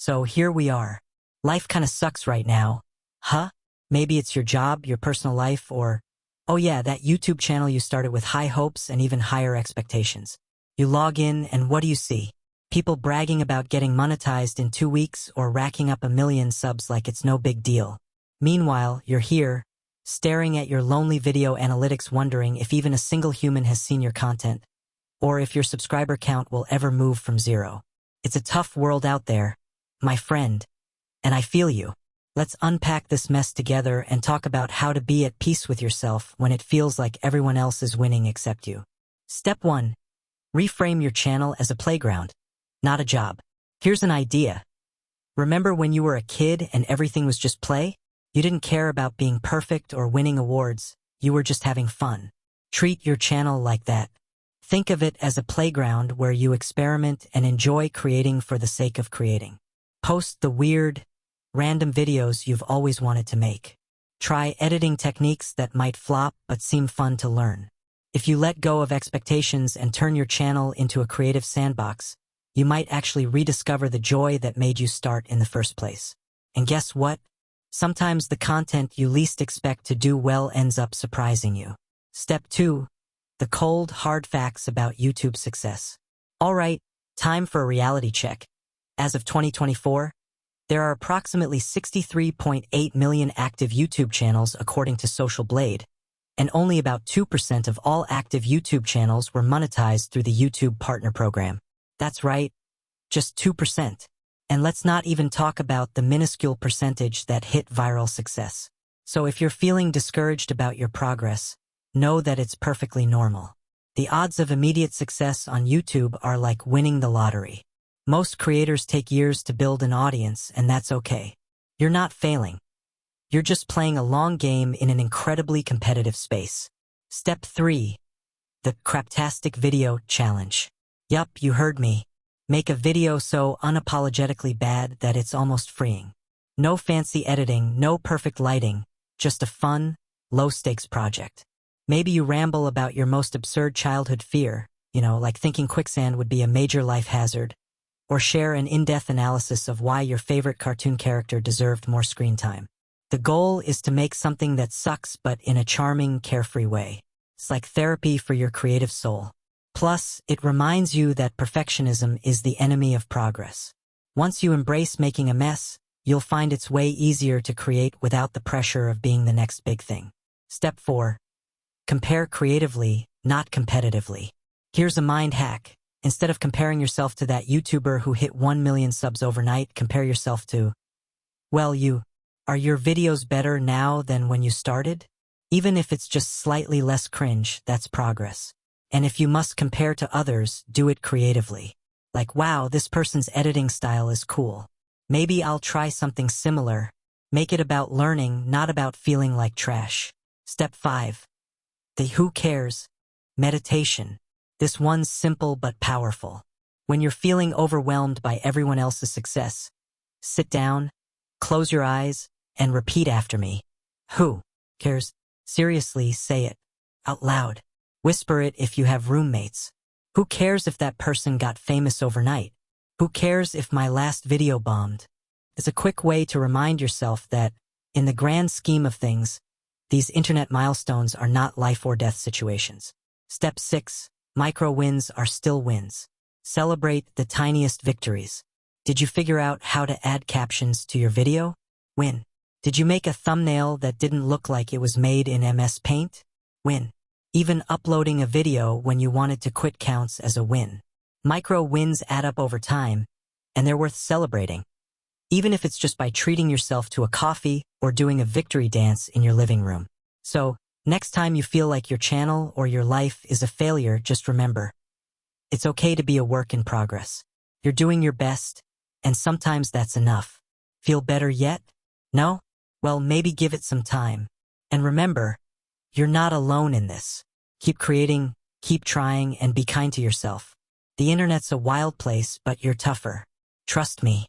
So here we are. Life kinda sucks right now. Huh? Maybe it's your job, your personal life, or, oh yeah, that YouTube channel you started with high hopes and even higher expectations. You log in and what do you see? People bragging about getting monetized in 2 weeks or racking up 1 million subs like it's no big deal. Meanwhile, you're here, staring at your lonely video analytics wondering if even a single human has seen your content, or if your subscriber count will ever move from 0. It's a tough world out there, my friend, and I feel you. Let's unpack this mess together and talk about how to be at peace with yourself when it feels like everyone else is winning except you. Step 1. Reframe your channel as a playground, not a job. Here's an idea. Remember when you were a kid and everything was just play? You didn't care about being perfect or winning awards, you were just having fun. Treat your channel like that. Think of it as a playground where you experiment and enjoy creating for the sake of creating. Post the weird, random videos you've always wanted to make. Try editing techniques that might flop but seem fun to learn. If you let go of expectations and turn your channel into a creative sandbox, you might actually rediscover the joy that made you start in the first place. And guess what? Sometimes the content you least expect to do well ends up surprising you. Step 2. The cold, hard facts about YouTube success. Alright, time for a reality check. As of 2024, there are approximately 63.8 million active YouTube channels according to Social Blade, and only about 2% of all active YouTube channels were monetized through the YouTube Partner Program. That's right, just 2%. And let's not even talk about the minuscule percentage that hit viral success. So if you're feeling discouraged about your progress, know that it's perfectly normal. The odds of immediate success on YouTube are like winning the lottery. Most creators take years to build an audience, and that's okay. You're not failing. You're just playing a long game in an incredibly competitive space. Step 3. The Craptastic Video Challenge. Yup, you heard me. Make a video so unapologetically bad that it's almost freeing. No fancy editing, no perfect lighting, just a fun, low-stakes project. Maybe you ramble about your most absurd childhood fear, like thinking quicksand would be a major life hazard, or share an in-depth analysis of why your favorite cartoon character deserved more screen time. The goal is to make something that sucks but in a charming, carefree way. It's like therapy for your creative soul. Plus, it reminds you that perfectionism is the enemy of progress. Once you embrace making a mess, you'll find it's way easier to create without the pressure of being the next big thing. Step 4. Compare creatively, not competitively. Here's a mind hack. Instead of comparing yourself to that YouTuber who hit 1 million subs overnight, compare yourself to, are your videos better now than when you started? Even if it's just slightly less cringe, that's progress. And if you must compare to others, do it creatively. Like, wow, this person's editing style is cool. Maybe I'll try something similar. Make it about learning, not about feeling like trash. Step 5. The who cares meditation. This one's simple but powerful. When you're feeling overwhelmed by everyone else's success, sit down, close your eyes, and repeat after me. Who cares? Seriously, say it out loud. Whisper it if you have roommates. Who cares if that person got famous overnight? Who cares if my last video bombed? It's a quick way to remind yourself that, in the grand scheme of things, these internet milestones are not life or death situations. Step 6. Micro wins are still wins. Celebrate the tiniest victories. Did you figure out how to add captions to your video? Win. Did you make a thumbnail that didn't look like it was made in MS Paint? Win. Even uploading a video when you wanted to quit counts as a win. Micro wins add up over time, and they're worth celebrating. Even if it's just by treating yourself to a coffee or doing a victory dance in your living room. So, next time you feel like your channel or your life is a failure, just remember, it's okay to be a work in progress. You're doing your best, and sometimes that's enough. Feel better yet? No? Well, maybe give it some time. And remember, you're not alone in this. Keep creating, keep trying, and be kind to yourself. The internet's a wild place, but you're tougher. Trust me.